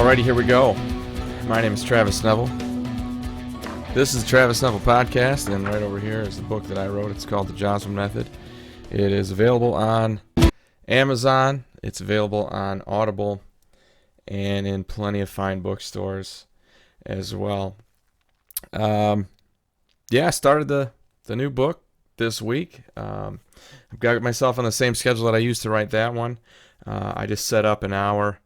Alrighty, here we go. My name is Travis Neville. This is the Travis Neville Podcast, and right over here is the book that I wrote. It's called The Jossman Method. It is available on Amazon. It's available on Audible and in plenty of fine bookstores as well. I started the new book this week. I've got myself on the same schedule that I used to write that one. I just set up an hour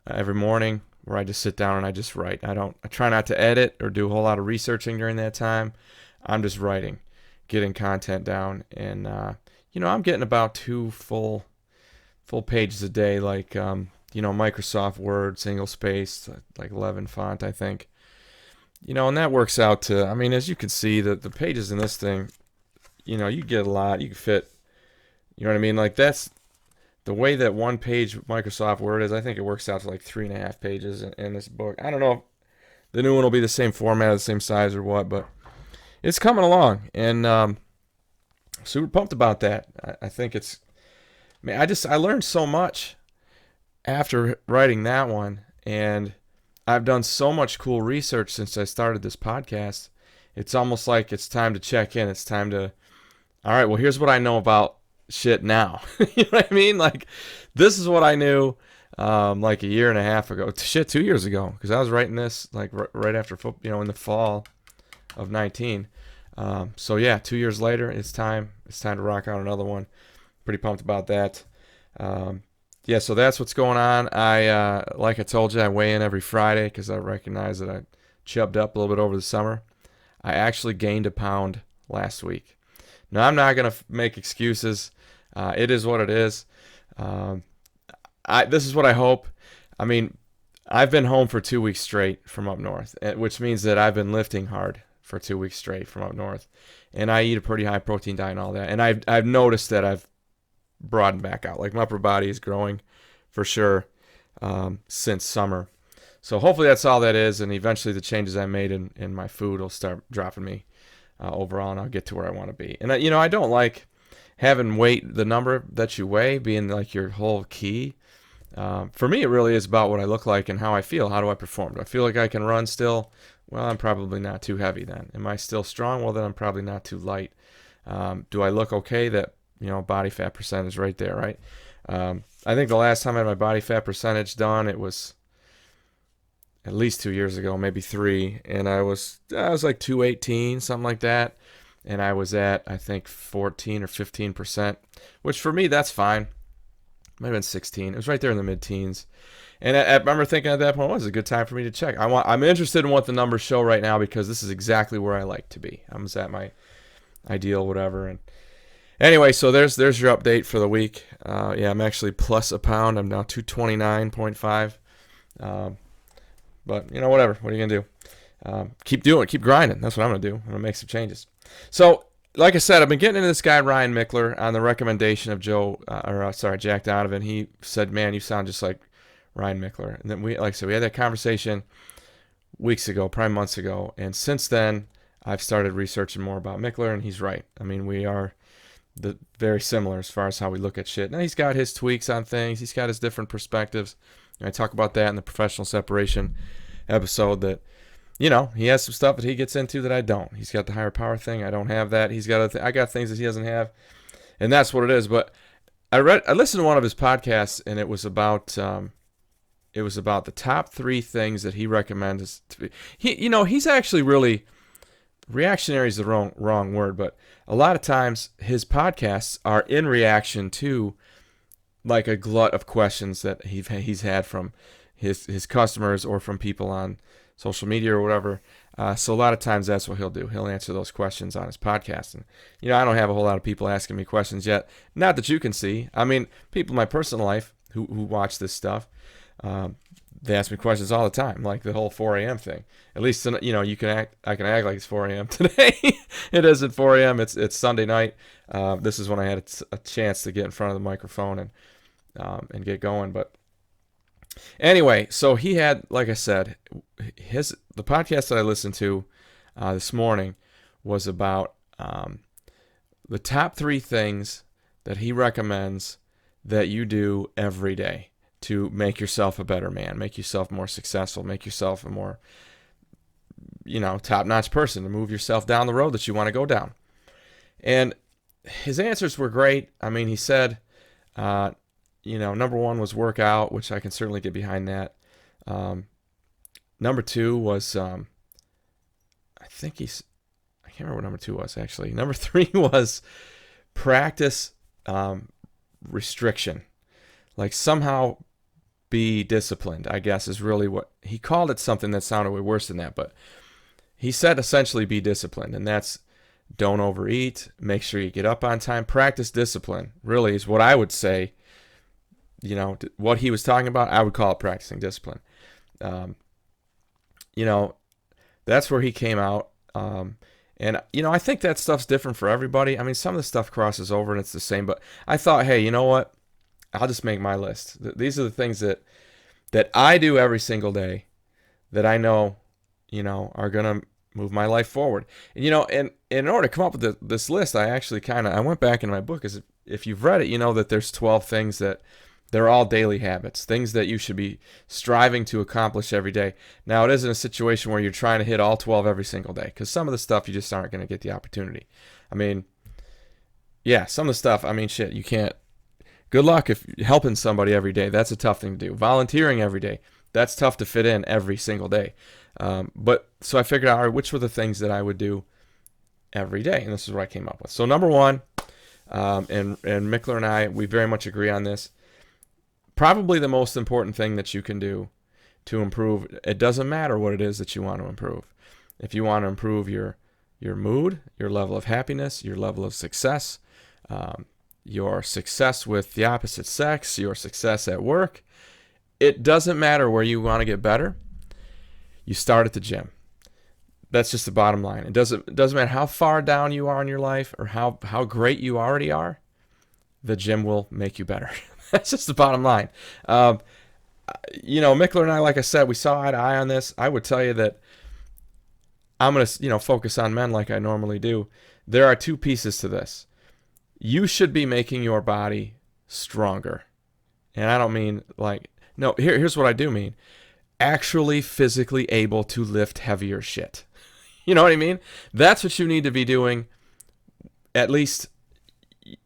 every morning where I just sit down and I just write. I try not to edit or do a whole lot of researching during that time. I'm just writing, getting content down, and I'm getting about 2 full pages a day, like Microsoft Word, single spaced, like 11 font, I think. And that works out to, as you can see, the pages in this thing, you get a lot. You can fit, like that's the way that one page Microsoft Word is. I think it works out to like 3.5 pages in this book. I don't know if the new one will be the same format, the same size or what, but it's coming along, and super pumped about that. I think it's, I learned so much after writing that one, and I've done so much cool research since I started this podcast. It's almost like it's time to check in. It's time to, all right, well, here's what I know about shit now. You know what I mean? Like, this is what I knew like a year and a half ago. 2 years ago, because I was writing this like right after football, in the fall of 19. 2 years later, it's time to rock out another one. Pretty pumped about that. So that's what's going on. Like I told you, I weigh in every Friday because I recognize that I chubbed up a little bit over the summer. I actually gained a pound last week. Now, I'm not going to make excuses. It is what it is. This is what I hope. I've been home for 2 weeks straight from up north, which means that I've been lifting hard for 2 weeks straight from up north. And I eat a pretty high protein diet and all that. And I've noticed that I've broadened back out. Like, my upper body is growing for sure since summer. So hopefully that's all that is. And eventually the changes I made in my food will start dropping me overall, and I'll get to where I want to be. And I don't like having the number that you weigh being like your whole key. For me, it really is about what I look like and how I feel. How do I perform? Do I feel like I can run still? Well, I'm probably not too heavy then. Am I still strong? Well, then I'm probably not too light. Do I look okay? That, body fat percentage right there, right? I think the last time I had my body fat percentage done, it was at least 2 years ago, maybe 3, and I was like 218, something like that, and I was at, I think, 14 or 15%, which for me, that's fine. Might have been 16. It was right there in the mid-teens, and I remember thinking at that point, well, it's a good time for me to check. I'm interested in what the numbers show right now, because this is exactly where I like to be. I'm at my ideal whatever, and anyway, so there's your update for the week. I'm actually plus a pound. I'm now 229.5. But, whatever. What are you going to do? Keep grinding. That's what I'm going to do. I'm going to make some changes. So, like I said, I've been getting into this guy, Ryan Mickler, on the recommendation of Jack Donovan. He said, man, you sound just like Ryan Mickler. And then we had that conversation weeks ago, probably months ago. And since then, I've started researching more about Mickler, and he's right. We are very similar as far as how we look at shit. Now, he's got his tweaks on things. He's got his different perspectives. And I talk about that in the professional separation episode, that, he has some stuff that he gets into that I don't. He's got the higher power thing. I don't have that. He's got I got things that he doesn't have, and that's what it is. But I listened to one of his podcasts, and it was about the top 3 things that he recommends. He's actually really, reactionary is the wrong word, but a lot of times his podcasts are in reaction to like a glut of questions that he's had from his customers or from people on social media or whatever. So a lot of times that's what he'll do. He'll answer those questions on his podcast. And, I don't have a whole lot of people asking me questions yet. Not that you can see. People in my personal life who watch this stuff, they ask me questions all the time, like the whole 4 a.m. thing. At least, I can act like it's 4 a.m. today. It isn't 4 a.m. It's Sunday night. This is when I had a chance to get in front of the microphone and get going. But anyway, so he had, like I said, the podcast that I listened to this morning was about the top 3 things that he recommends that you do every day. to make yourself a better man, make yourself more successful, make yourself a more, top-notch person, to move yourself down the road that you want to go down. And his answers were great. I mean, he said, number one was work out, which I can certainly get behind that. Number two was, I can't remember what number two was, actually. Number three was practice restriction. Like, somehow be disciplined, I guess, is really what he called it. Something that sounded way worse than that, but he said essentially be disciplined, and that's don't overeat, make sure you get up on time, practice discipline, really is what I would say. What he was talking about, I would call it practicing discipline. That's where he came out. And I think that stuff's different for everybody. I mean, some of the stuff crosses over and it's the same, but I thought, hey, you know what? I'll just make my list. These are the things that I do every single day that I know, are going to move my life forward. And, and in order to come up with this list, I actually I went back in my book, because if you've read it, you know that there's 12 things that they're all daily habits, things that you should be striving to accomplish every day. Now, it isn't a situation where you're trying to hit all 12 every single day, because some of the stuff you just aren't going to get the opportunity. I mean, yeah, some of the stuff, shit, you can't. Good luck if helping somebody every day. That's a tough thing to do. Volunteering every day, that's tough to fit in every single day. So I figured out, all right, which were the things that I would do every day, and this is what I came up with. So number one, and Mickler and I, we very much agree on this. Probably the most important thing that you can do to improve, it doesn't matter what it is that you want to improve. If you want to improve your mood, your level of happiness, your level of success, your success with the opposite sex, your success at work, it doesn't matter where you want to get better. You start at the gym. That's just the bottom line. It doesn't matter how far down you are in your life or how great you already are. The gym will make you better. That's just the bottom line. Mickler and I, like I said, we saw eye to eye on this. I would tell you that I'm going to, focus on men like I normally do. There are two pieces to this. You should be making your body stronger. And I don't mean here's what I do mean. Actually physically able to lift heavier shit. You know what I mean? That's what you need to be doing at least,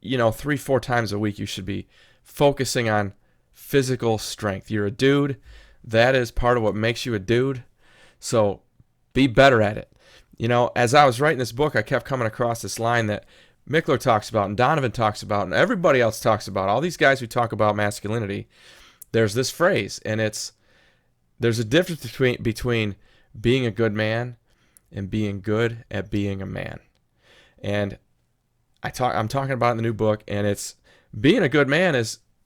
3-4 times a week. You should be focusing on physical strength. You're a dude. That is part of what makes you a dude. So be better at it. As I was writing this book, I kept coming across this line that Mickler talks about and Donovan talks about and everybody else talks about. All these guys who talk about masculinity, there's this phrase, and there's a difference between being a good man and being good at being a man. And I'm talking about it in the new book, and it's being a good man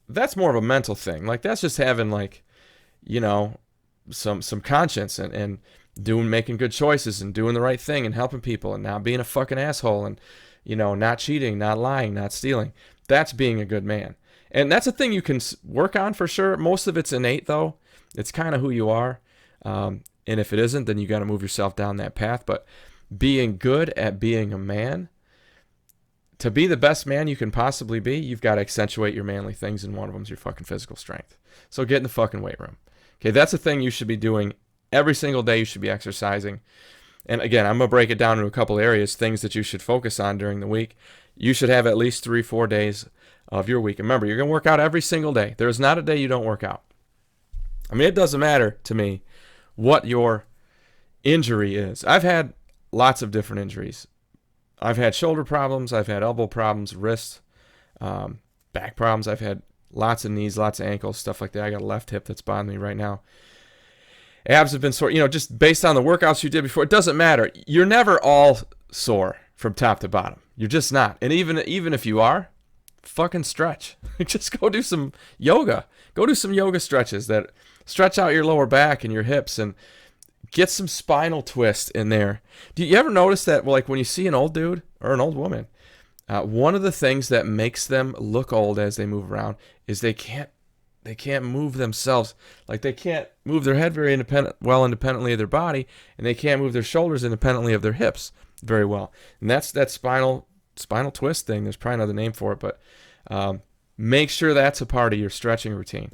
that's more of a mental thing. Like, that's just having some conscience and making good choices and doing the right thing and helping people and not being a fucking asshole and not cheating, not lying, not stealing. That's being a good man. And that's a thing you can work on for sure. Most of it's innate, though. It's kind of who you are. And if it isn't, then you got to move yourself down that path. But being good at being a man, to be the best man you can possibly be, you've got to accentuate your manly things, and one of them is your fucking physical strength. So get in the fucking weight room. Okay, that's a thing you should be doing every single day. You should be exercising. And again, I'm going to break it down into a couple areas, things that you should focus on during the week. You should have at least 3-4 days of your week. And remember, you're going to work out every single day. There's not a day you don't work out. It doesn't matter to me what your injury is. I've had lots of different injuries. I've had shoulder problems. I've had elbow problems, wrist, back problems. I've had lots of knees, lots of ankles, stuff like that. I got a left hip that's bothering me right now. Abs have been sore, just based on the workouts you did before. It doesn't matter. You're never all sore from top to bottom. You're just not. And even if you are, fucking stretch. Just go do some yoga. Go do some yoga stretches that stretch out your lower back and your hips and get some spinal twist in there. Do you ever notice that, when you see an old dude or an old woman, one of the things that makes them look old as they move around is they can't move themselves. Like, they can't move their head very independently of their body, and they can't move their shoulders independently of their hips very well. And that's that spinal twist thing. There's probably another name for it, but make sure that's a part of your stretching routine.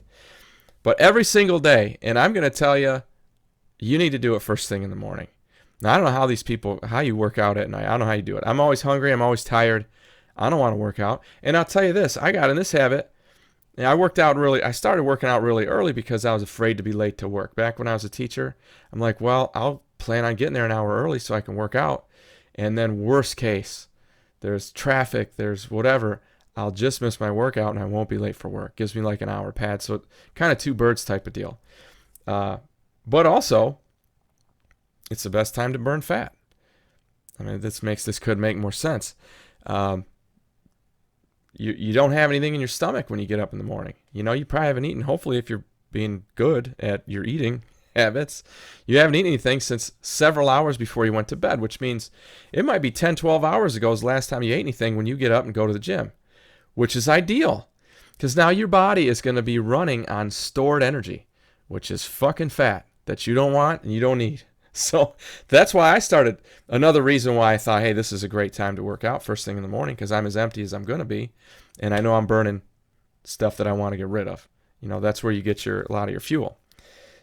But every single day, and I'm going to tell you, you need to do it first thing in the morning. Now, I don't know how you work out at night. I don't know how you do it. I'm always hungry. I'm always tired. I don't want to work out. And I'll tell you this, I got in this habit. And I started working out really early because I was afraid to be late to work. Back when I was a teacher, I'm like, well, I'll plan on getting there an hour early so I can work out. And then worst case, there's traffic, there's whatever, I'll just miss my workout and I won't be late for work. Gives me like an hour pad. So kind of two birds type of deal. But also, it's the best time to burn fat. I mean, this could make more sense. You don't have anything in your stomach when you get up in the morning. You probably haven't eaten. Hopefully, if you're being good at your eating habits, you haven't eaten anything since several hours before you went to bed, which means it might be 10, 12 hours ago is the last time you ate anything when you get up and go to the gym, which is ideal because now your body is going to be running on stored energy, which is fucking fat that you don't want and you don't need. So that's why I started. Another reason why I thought, hey, this is a great time to work out first thing in the morning because I'm as empty as I'm going to be. And I know I'm burning stuff that I want to get rid of. That's where you get a lot of your fuel.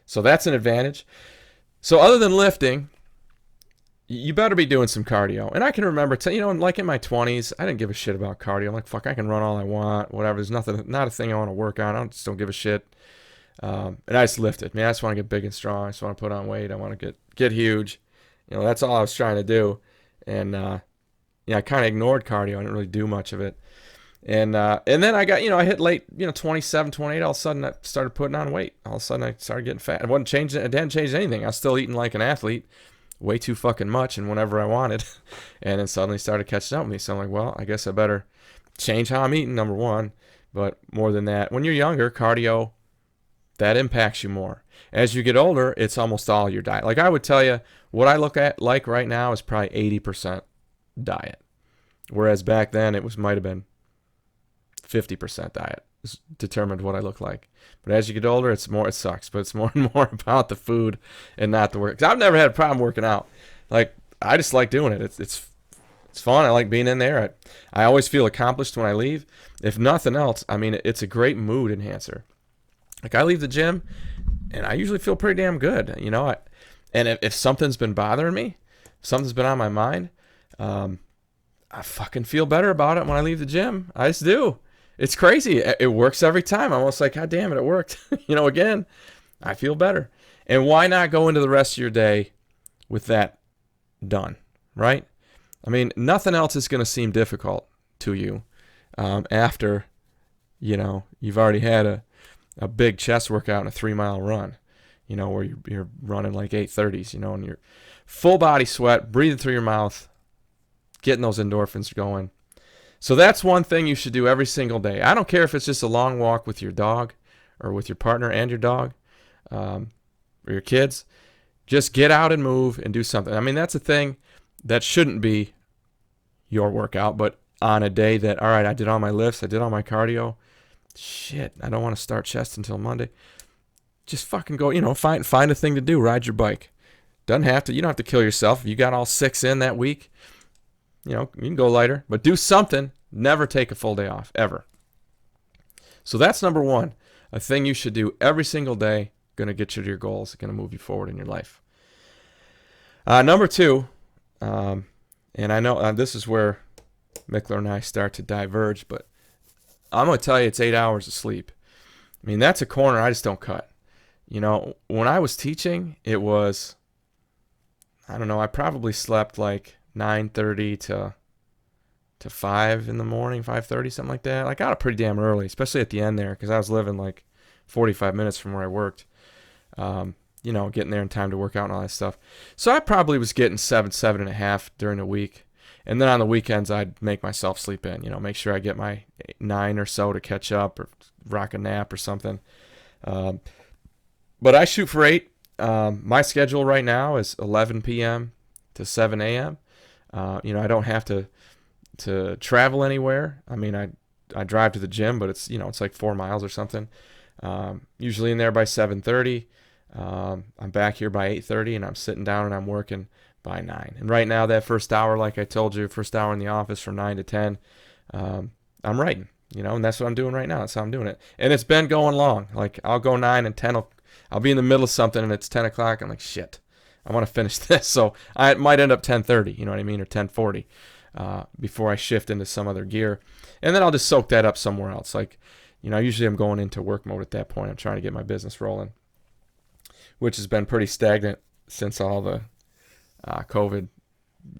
So that's an advantage. So other than lifting, you better be doing some cardio. And I can remember, like in my 20s, I didn't give a shit about cardio. I'm like, fuck, I can run all I want, whatever. There's not a thing I want to work on. I just don't give a shit. And I just lifted. Man, I just want to get big and strong. I just want to put on weight. I want to get huge. That's all I was trying to do. And I kind of ignored cardio. I didn't really do much of it. And then I got, I hit late, 27, 28. All of a sudden I started putting on weight. All of a sudden I started getting fat. It hadn't changed anything. I was still eating like an athlete, way too fucking much and whenever I wanted. And then suddenly started catching up with me. So I'm like, well, I guess I better change how I'm eating, number one. But more than that, when you're younger, cardio, that impacts you more. As you get older, it's almost all your diet. Like I would tell you, what I look at like right now is probably 80% diet. Whereas back then might have been 50% diet determined what I look like. But as you get older, it sucks, but it's more and more about the food and not the work. 'Cause I've never had a problem working out. Like I just like doing it. It's fun. I like being in there. I always feel accomplished when I leave. If nothing else, I mean, it's a great mood enhancer. Like I leave the gym and I usually feel pretty damn good, and if something's been bothering me, something's been on my mind, I fucking feel better about it when I leave the gym. I just do. It's crazy. It works every time. I'm almost like, God damn it, it worked. Again, I feel better. And why not go into the rest of your day with that done, right? I mean, nothing else is going to seem difficult to you after, you've already had a big chest workout and a 3-mile run, where you're running like 8:30s, and you're full body sweat, breathing through your mouth, getting those endorphins going. So that's one thing you should do every single day. I don't care if it's just a long walk with your dog or with your partner and your dog or your kids. Just get out and move and do something. I mean, that's a thing that shouldn't be your workout, but on a day that, all right, I did all my lifts, I did all my cardio, shit, I don't want to start chest until Monday. Just fucking go, find a thing to do. Ride your bike. You don't have to kill yourself. If you got all 6 in that week, you can go lighter, but do something. Never take a full day off, ever. So that's number one, a thing you should do every single day, going to get you to your goals, going to move you forward in your life. Number two, and I know this is where Mickler and I start to diverge, but I'm going to tell you it's 8 hours of sleep. I mean, that's a corner I just don't cut. When I was teaching, it was, I don't know, I probably slept like 9:30 to 5 in the morning, 5:30, something like that. I got up pretty damn early, especially at the end there, because I was living like 45 minutes from where I worked. Getting there in time to work out and all that stuff. So I probably was getting 7.5 during the week. And then on the weekends, I'd make myself sleep in, make sure I get my 9 or so to catch up or rock a nap or something. But I shoot for 8. My schedule right now is 11 p.m. to 7 a.m. I don't have to travel anywhere. I mean, I drive to the gym, but it's like 4 miles or something. Usually in there by 7:30. I'm back here by 8:30, and I'm sitting down and I'm working by 9. And right now, that first hour, like I told you, first hour in the office from 9 to 10, I'm writing. And that's what I'm doing right now. That's how I'm doing it. And it's been going long. Like, I'll go 9 and 10. I'll be in the middle of something, and it's 10 o'clock. I'm like, shit, I want to finish this. So I might end up 10:30, you know what I mean, or 10:40 before I shift into some other gear. And then I'll just soak that up somewhere else. Like, usually I'm going into work mode at that point. I'm trying to get my business rolling, which has been pretty stagnant since all the COVID,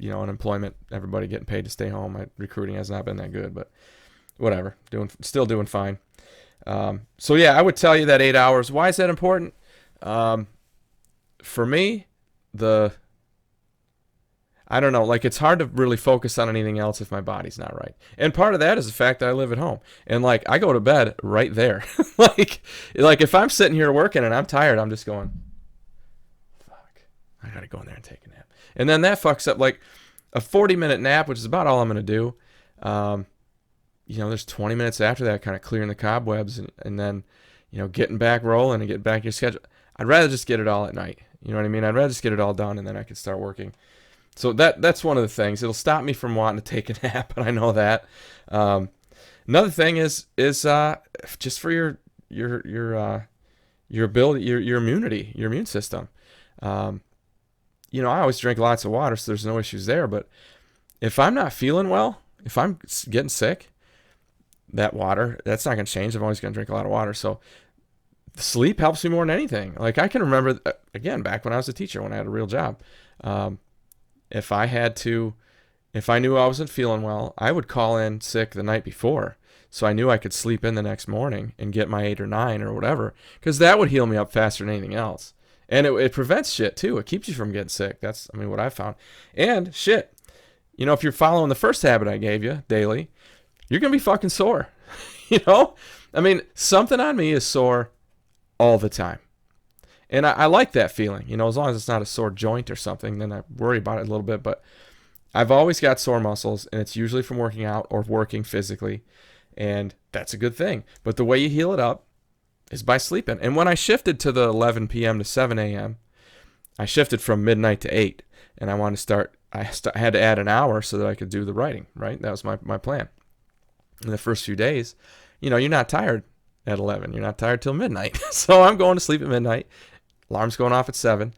unemployment, everybody getting paid to stay home. My recruiting has not been that good, but whatever, still doing fine. So yeah, I would tell you that 8 hours. Why is that important? For me, I don't know, like, it's hard to really focus on anything else if my body's not right. And part of that is the fact that I live at home. And, like, I go to bed right there. like if I'm sitting here working and I'm tired, I'm just going, fuck, I got to go in there and take a nap. And then that fucks up, like, a 40-minute nap, which is about all I'm going to do. There's 20 minutes after that, kind of clearing the cobwebs and then, getting back rolling and getting back your schedule. I'd rather just get it all at night. You know what I mean? I'd rather just get it all done and then I can start working. So that's one of the things. It'll stop me from wanting to take a nap, and I know that. Another thing is just for your ability, your immunity, your immune system. I always drink lots of water, so there's no issues there. But if I'm not feeling well, if I'm getting sick, that's not going to change. I'm always going to drink a lot of water. So sleep helps me more than anything. Like, I can remember, again, back when I was a teacher, when I had a real job, if I knew I wasn't feeling well, I would call in sick the night before. So I knew I could sleep in the next morning and get my 8 or 9 or whatever, because that would heal me up faster than anything else. And it prevents shit too. It keeps you from getting sick. That's, what I found. And shit, if you're following the first habit I gave you daily, you're going to be fucking sore. Something on me is sore all the time. And I like that feeling, as long as it's not a sore joint or something, then I worry about it a little bit. But I've always got sore muscles, and it's usually from working out or working physically. And that's a good thing. But the way you heal it up is by sleeping. And when I shifted to the 11 p.m. to 7 a.m., I shifted from midnight to 8. And I wanted to start, I had to add an hour so that I could do the writing, right? That was my plan. In the first few days, you're not tired at 11. You're not tired till midnight. So I'm going to sleep at midnight. Alarm's going off at 7.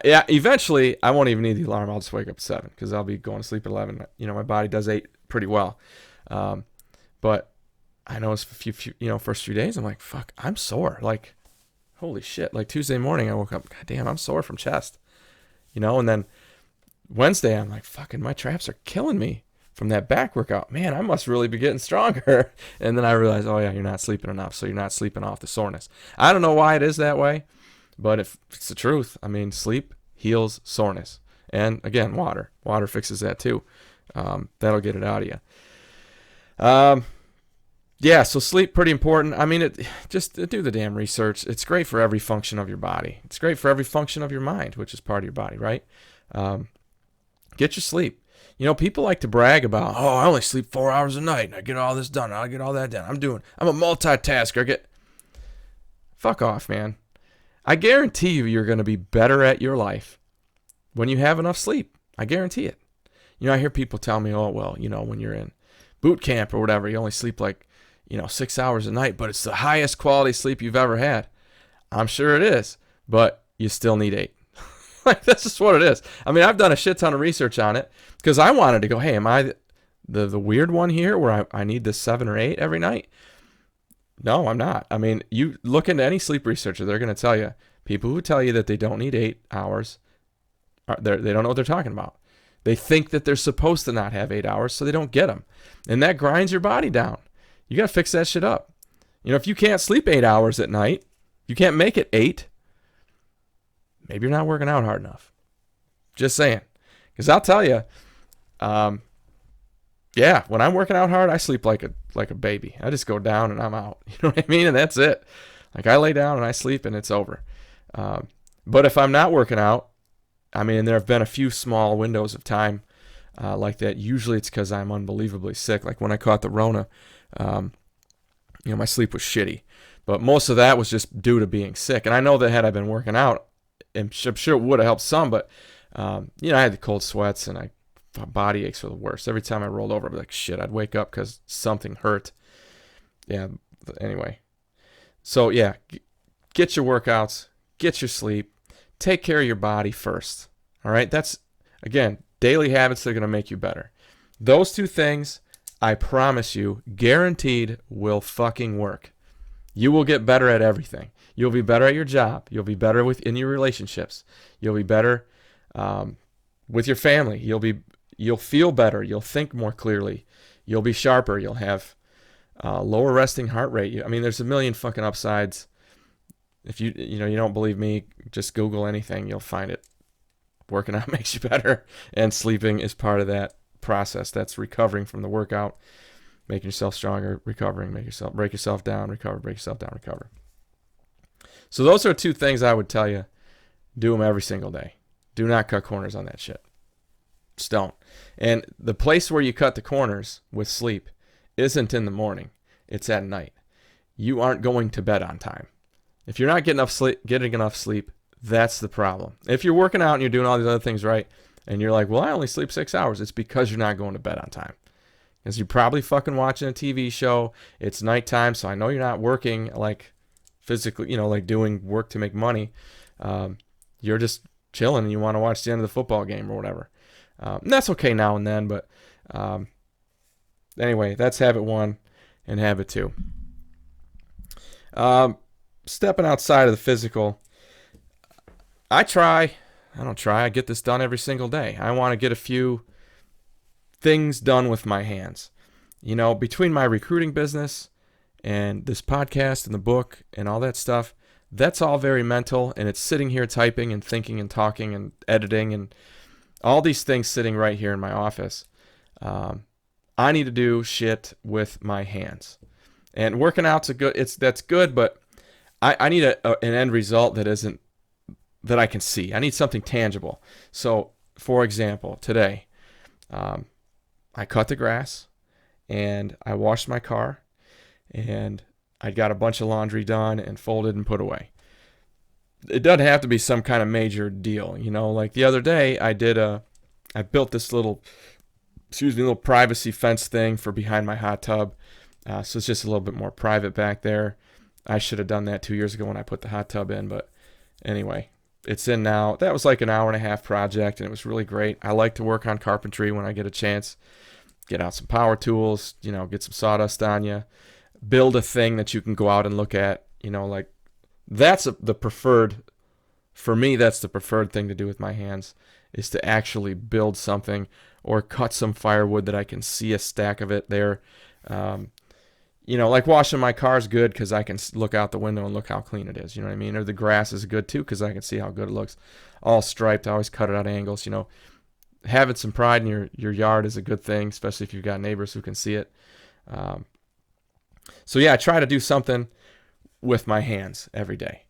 Eventually, I won't even need the alarm. I'll just wake up at 7 because I'll be going to sleep at 11. My body does 8 pretty well. But I noticed first few days, I'm like, fuck, I'm sore. Like, holy shit. Like, Tuesday morning, I woke up, God damn, I'm sore from chest. And then Wednesday, I'm like, fucking, my traps are killing me from that back workout. Man, I must really be getting stronger. And then I realized, oh yeah, you're not sleeping enough. So you're not sleeping off the soreness. I don't know why it is that way. But if it's the truth, sleep heals soreness. And again, water. Water fixes that too. That'll get it out of you. Yeah, so sleep, pretty important. Just do the damn research. It's great for every function of your body. It's great for every function of your mind, which is part of your body, right? Get your sleep. People like to brag about, oh, I only sleep 4 hours a night and I get all this done. I get all that done. I'm a multitasker. Fuck off, man. I guarantee you're going to be better at your life when you have enough sleep. I guarantee it. I hear people tell me, oh, well, when you're in boot camp or whatever, you only sleep 6 hours a night, but it's the highest quality sleep you've ever had. I'm sure it is, but you still need 8. That's just what it is. I've done a shit ton of research on it because I wanted to go, hey, am I the weird one here where I need this 7 or 8 every night? No, I'm not. You look into any sleep researcher, they're going to tell you, people who tell you that they don't need 8 hours, they don't know what they're talking about. They think that they're supposed to not have 8 hours, so they don't get them. And that grinds your body down. You got to fix that shit up. If you can't sleep 8 hours at night, you can't make it 8, maybe you're not working out hard enough. Just saying. Because I'll tell you, yeah, when I'm working out hard, I sleep like a baby. I just go down and I'm out. You know what I mean? And that's it. Like, I lay down and I sleep and it's over. But if I'm not working out, there have been a few small windows of time like that. Usually it's because I'm unbelievably sick. Like when I caught the Rona, my sleep was shitty. But most of that was just due to being sick. And I know that had I been working out, I'm sure it would have helped some. But, I had the cold sweats and body aches were the worst. Every time I rolled over, I'd be like, shit, I'd wake up because something hurt. Yeah. Anyway. So yeah, get your workouts, get your sleep, take care of your body first. All right. That's, again, daily habits that are going to make you better. Those two things, I promise you, guaranteed will fucking work. You will get better at everything. You'll be better at your job. You'll be better in your relationships. You'll be better with your family. You'll feel better. You'll think more clearly. You'll be sharper. You'll have lower resting heart rate. I mean, there's a million fucking upsides. If you don't believe me, just Google anything. You'll find it. Working out makes you better, and sleeping is part of that process. That's recovering from the workout, making yourself stronger, recovering, break yourself down, recover, break yourself down, recover. So those are two things I would tell you. Do them every single day. Do not cut corners on that shit. Just don't. And the place where you cut the corners with sleep isn't in the morning. It's at night. You aren't going to bed on time. If you're not getting enough sleep, that's the problem. If you're working out and you're doing all these other things right, and you're like, well, I only sleep 6 hours, it's because you're not going to bed on time. Because you're probably fucking watching a TV show. It's nighttime, so I know you're not working like physically, like doing work to make money. You're just chilling and you want to watch the end of the football game or whatever. And that's okay now and then, but anyway, that's habit 1 and habit 2. Stepping outside of the physical, I get this done every single day. I want to get a few things done with my hands. Between my recruiting business and this podcast and the book and all that stuff, that's all very mental, and it's sitting here typing and thinking and talking and editing and all these things sitting right here in my office. I need to do shit with my hands. And working out's that's good, but I need an end result that I can see. I need something tangible. So, for example, today, I cut the grass, and I washed my car, and I got a bunch of laundry done and folded and put away. It doesn't have to be some kind of major deal, Like the other day, I built this little privacy fence thing for behind my hot tub. So it's just a little bit more private back there. I should have done that 2 years ago when I put the hot tub in, but anyway, it's in now. That was like an 1.5-hour project, and it was really great. I like to work on carpentry when I get a chance. Get out some power tools, get some sawdust on you. Build a thing that you can go out and look at, like that's the preferred, for me, that's the preferred thing to do with my hands, is to actually build something or cut some firewood that I can see a stack of it there. Like washing my car is good because I can look out the window and look how clean it is. You know what I mean? Or the grass is good too because I can see how good it looks. All striped. I always cut it at angles. Having some pride in your yard is a good thing, especially if you've got neighbors who can see it. So yeah, I try to do something with my hands every day.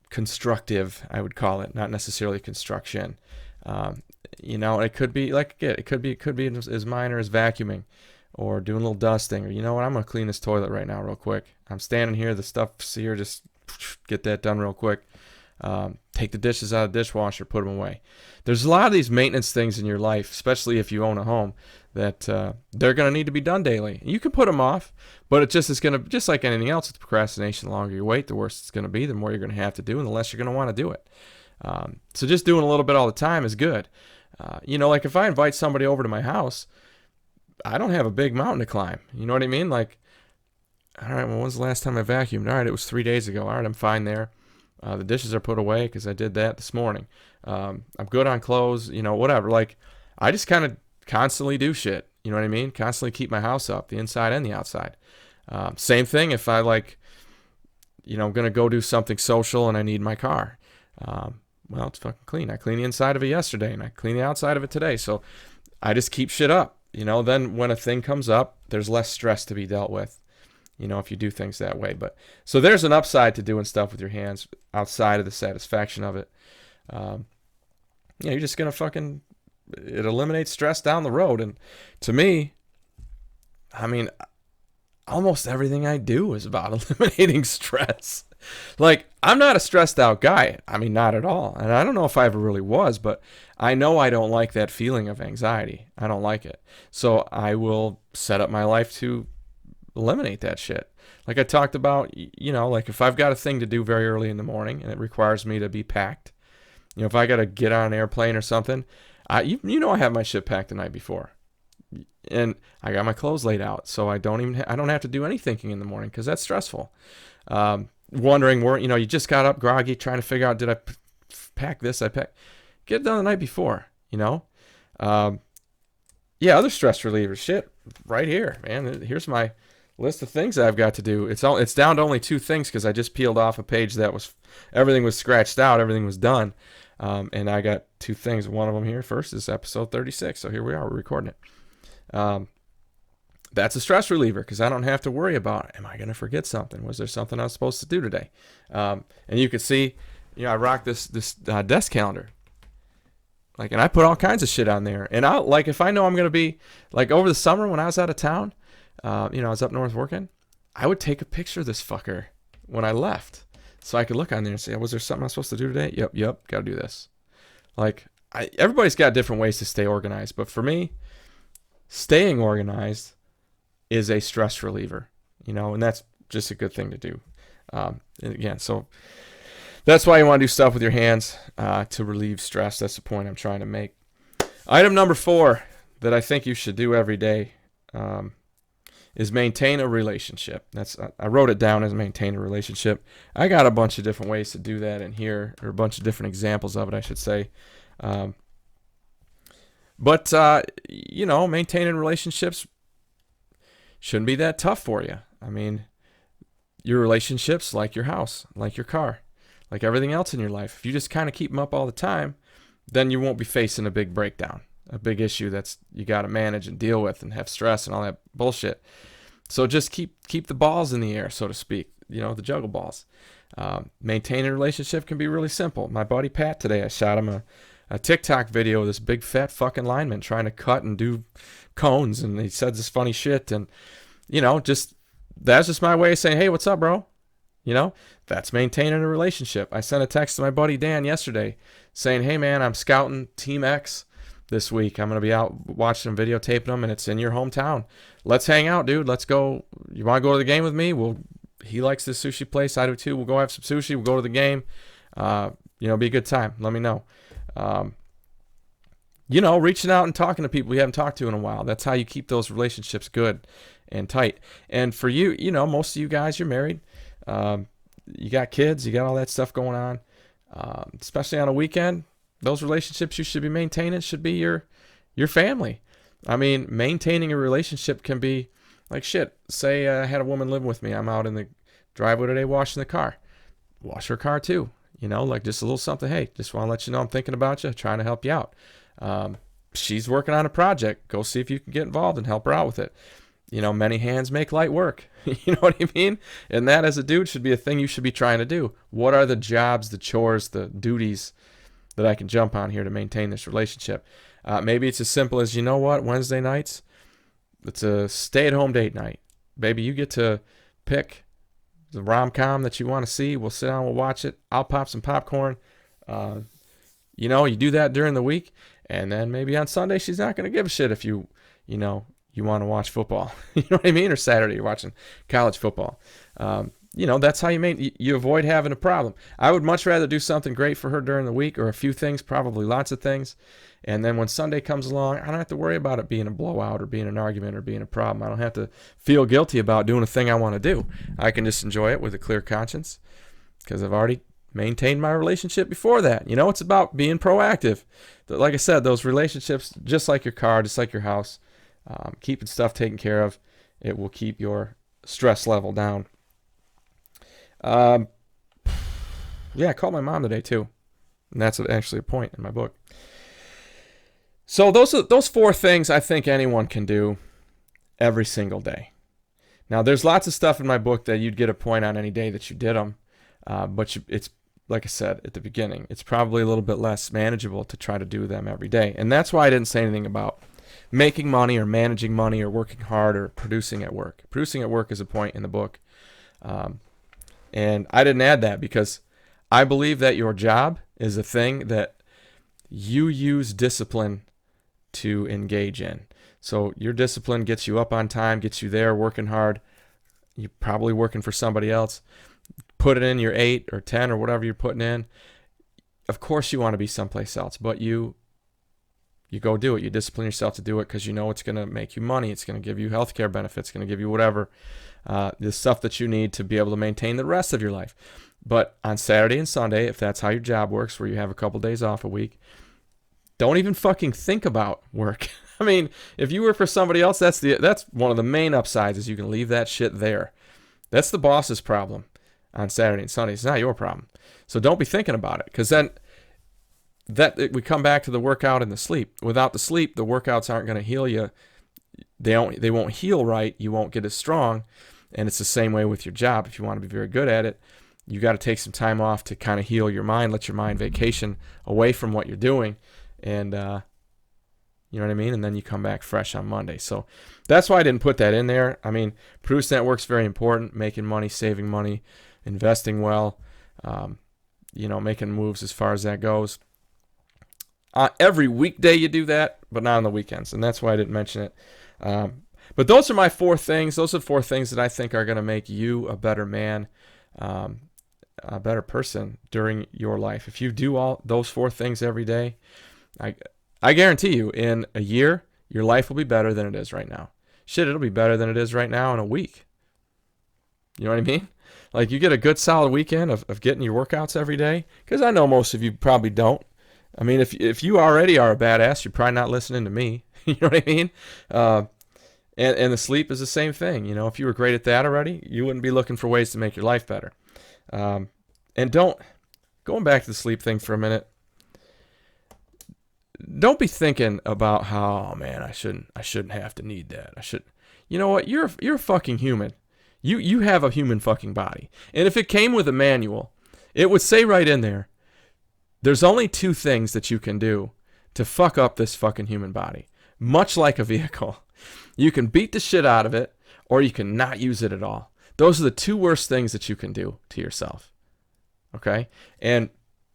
Constructive, I would call it, not necessarily construction. It could be it could be as minor as vacuuming, or doing a little dusting, or I'm going to clean this toilet right now real quick. I'm standing here, the stuff's here, just get that done real quick. Take the dishes out of the dishwasher, put them away. There's a lot of these maintenance things in your life, especially if you own a home, that they're going to need to be done daily. You can put them off, but just like anything else with procrastination, the longer you wait, the worse it's going to be, the more you're going to have to do, and the less you're going to want to do it. So just doing a little bit all the time is good. Like if I invite somebody over to my house, I don't have a big mountain to climb. You know what I mean? Like, all right, well, when's the last time I vacuumed? All right, it was 3 days ago. All right, I'm fine there. The dishes are put away because I did that this morning. I'm good on clothes, whatever. Like, I just kind of constantly do shit. You know what I mean? Constantly keep my house up, the inside and the outside. Same thing if I I'm going to go do something social and I need my car. Well, it's fucking clean. I cleaned the inside of it yesterday and I cleaned the outside of it today. So I just keep shit up. Then when a thing comes up, there's less stress to be dealt with, if you do things that way. But so there's an upside to doing stuff with your hands outside of the satisfaction of it. You're just going to it eliminates stress down the road. And to me, almost everything I do is about eliminating stress. Like, I'm not a stressed out guy. Not at all. And I don't know if I ever really was, but I know I don't like that feeling of anxiety. I don't like it. So I will set up my life to eliminate that shit. Like I talked about, like if I've got a thing to do very early in the morning and it requires me to be packed, if I got to get on an airplane or something, I have my shit packed the night before. And I got my clothes laid out, so I don't have to do any thinking in the morning because that's stressful. Wondering where, you just got up groggy trying to figure out, did I pack this? Get it done the night before, other stress relievers, shit, right here, man. Here's my list of things that I've got to do. It's down to only 2 things because I just peeled off a page that everything was scratched out, everything was done, and I got 2 things. One of them here first is episode 36, so here we are, we're recording it. That's a stress reliever because I don't have to worry about, am I going to forget something? Was there something I was supposed to do today? And you can see, I rock this desk calendar. And I put all kinds of shit on there. And if I know I'm going to be, over the summer when I was out of town, I was up north working, I would take a picture of this fucker when I left. So I could look on there and say, was there something I was supposed to do today? Yep, got to do this. Everybody's got different ways to stay organized. But for me, staying organized is a stress reliever, and that's just a good thing to do. So that's why you want to do stuff with your hands to relieve stress. That's the point I'm trying to make. Item number 4 that I think you should do every day is maintain a relationship. I wrote it down as maintain a relationship. I got a bunch of different ways to do that in here, or a bunch of different examples of it, I should say. But maintaining relationships shouldn't be that tough for you. I mean, your relationships, like your house, like your car, like everything else in your life, if you just kind of keep them up all the time, then you won't be facing a big breakdown, a big issue that's you got to manage and deal with and have stress and all that bullshit. So just keep the balls in the air, so to speak, the juggle balls. Maintaining a relationship can be really simple. My buddy Pat today, I shot him a TikTok video of this big fat fucking lineman trying to cut and do cones, and he said this funny shit, and that's just my way of saying, hey, what's up, bro? That's maintaining a relationship. I sent a text to my buddy Dan yesterday saying, hey man, I'm scouting Team X this week. I'm going to be out watching them, videotaping them, and it's in your hometown. Let's hang out, dude. Let's go. You want to go to the game with me? He likes this sushi place. I do too. We'll go have some sushi. We'll go to the game. Be a good time. Let me know. Reaching out and talking to people you haven't talked to in a while. That's how you keep those relationships good and tight. And for you, most of you guys, you're married. You got kids. You got all that stuff going on. Especially on a weekend, those relationships you should be maintaining should be your family. I mean, maintaining a relationship can be like shit. Say I had a woman living with me. I'm out in the driveway today washing the car. Wash her car too. Just a little something. Hey, just want to let you know I'm thinking about you, trying to help you out. She's working on a project. Go see if you can get involved and help her out with it. Many hands make light work. You know what I mean? And that, as a dude, should be a thing you should be trying to do. What are the jobs, the chores, the duties that I can jump on here to maintain this relationship? Maybe it's as simple as, Wednesday nights, it's a stay-at-home date night. Baby, you get to pick the rom-com that you want to see. We'll sit down, we'll watch it. I'll pop some popcorn. You do that during the week, and then maybe on Sunday she's not going to give a shit if you want to watch football. You know what I mean? Or Saturday you're watching college football. That's how you avoid having a problem. I would much rather do something great for her during the week, or a few things, probably lots of things. And then when Sunday comes along, I don't have to worry about it being a blowout or being an argument or being a problem. I don't have to feel guilty about doing a thing I want to do. I can just enjoy it with a clear conscience because I've already maintained my relationship before that. It's about being proactive. Like I said, those relationships, just like your car, just like your house, keeping stuff taken care of, it will keep your stress level down. I called my mom today too, and that's actually a point in my book. So those 4 things I think anyone can do every single day. Now, there's lots of stuff in my book that you'd get a point on any day that you did them, but it's like I said at the beginning, it's probably a little bit less manageable to try to do them every day, and that's why I didn't say anything about making money or managing money or working hard or producing at work. Producing at work is a point in the book. And I didn't add that because I believe that your job is a thing that you use discipline to engage in. So your discipline gets you up on time, gets you there working hard. You're probably working for somebody else. Put it in your 8 or 10 or whatever you're putting in. Of course you want to be someplace else, but you go do it. You discipline yourself to do it because you know it's going to make you money. It's going to give you healthcare benefits. It's going to give you whatever, the stuff that you need to be able to maintain the rest of your life. But on Saturday and Sunday, if that's how your job works, where you have a couple days off a week, don't even fucking think about work. I mean, if you work for somebody else, that's one of the main upsides is you can leave that shit there. That's the boss's problem on Saturday and Sunday. It's not your problem. So don't be thinking about it, because then we come back to the workout and the sleep. Without the sleep, the workouts aren't going to heal you. They won't heal right. You won't get as strong. And it's the same way with your job. If you want to be very good at it, you got to take some time off to kind of heal your mind, let your mind vacation away from what you're doing. And, you know what I mean? And then you come back fresh on Monday. So that's why I didn't put that in there. I mean, Produce Network's very important. Making money, saving money, investing well, making moves as far as that goes. Every weekday you do that, but not on the weekends. And that's why I didn't mention it. But those are my 4 things. Those are 4 things that I think are going to make you a better man, a better person during your life. If you do all those 4 things every day, I guarantee you in a year, your life will be better than it is right now. Shit, it'll be better than it is right now in a week. You know what I mean? Like, you get a good solid weekend of getting your workouts every day, because I know most of you probably don't. I mean, if you already are a badass, you're probably not listening to me. You know what I mean? And the sleep is the same thing. You know, if you were great at that already, you wouldn't be looking for ways to make your life better. Going back to the sleep thing for a minute, don't be thinking about how, oh man, I shouldn't have to need that. You know what? You're a fucking human. You have a human fucking body. And if it came with a manual, it would say right in there, there's only 2 things that you can do to fuck up this fucking human body. Much like a vehicle. You can beat the shit out of it, or you can not use it at all. Those are the 2 worst things that you can do to yourself. Okay? And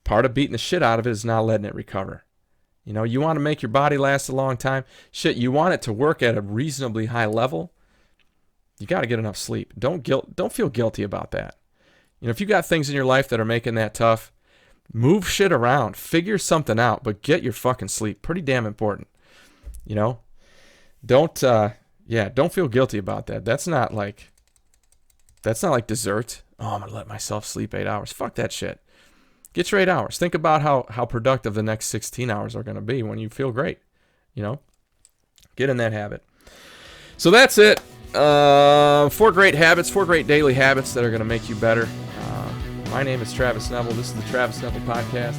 part of beating the shit out of it is not letting it recover. You know, you want to make your body last a long time. Shit, you want it to work at a reasonably high level. You got to get enough sleep. Don't feel guilty about that. You know, if you got things in your life that are making that tough, move shit around. Figure something out, but get your fucking sleep. Pretty damn important. You know? Don't feel guilty about that. That's not like dessert. Oh, I'm going to let myself sleep 8 hours. Fuck that shit. Get your 8 hours. Think about how productive the next 16 hours are going to be when you feel great. You know? Get in that habit. So that's it. 4 great habits, 4 great daily habits that are going to make you better. My name is Travis Neville. This is the Travis Neville Podcast.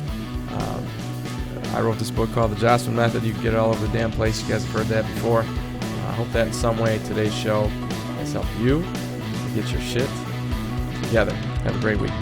I wrote this book called The Jossman Method. You can get it all over the damn place. You guys have heard that before. I hope that in some way today's show has helped you get your shit together. Have a great week.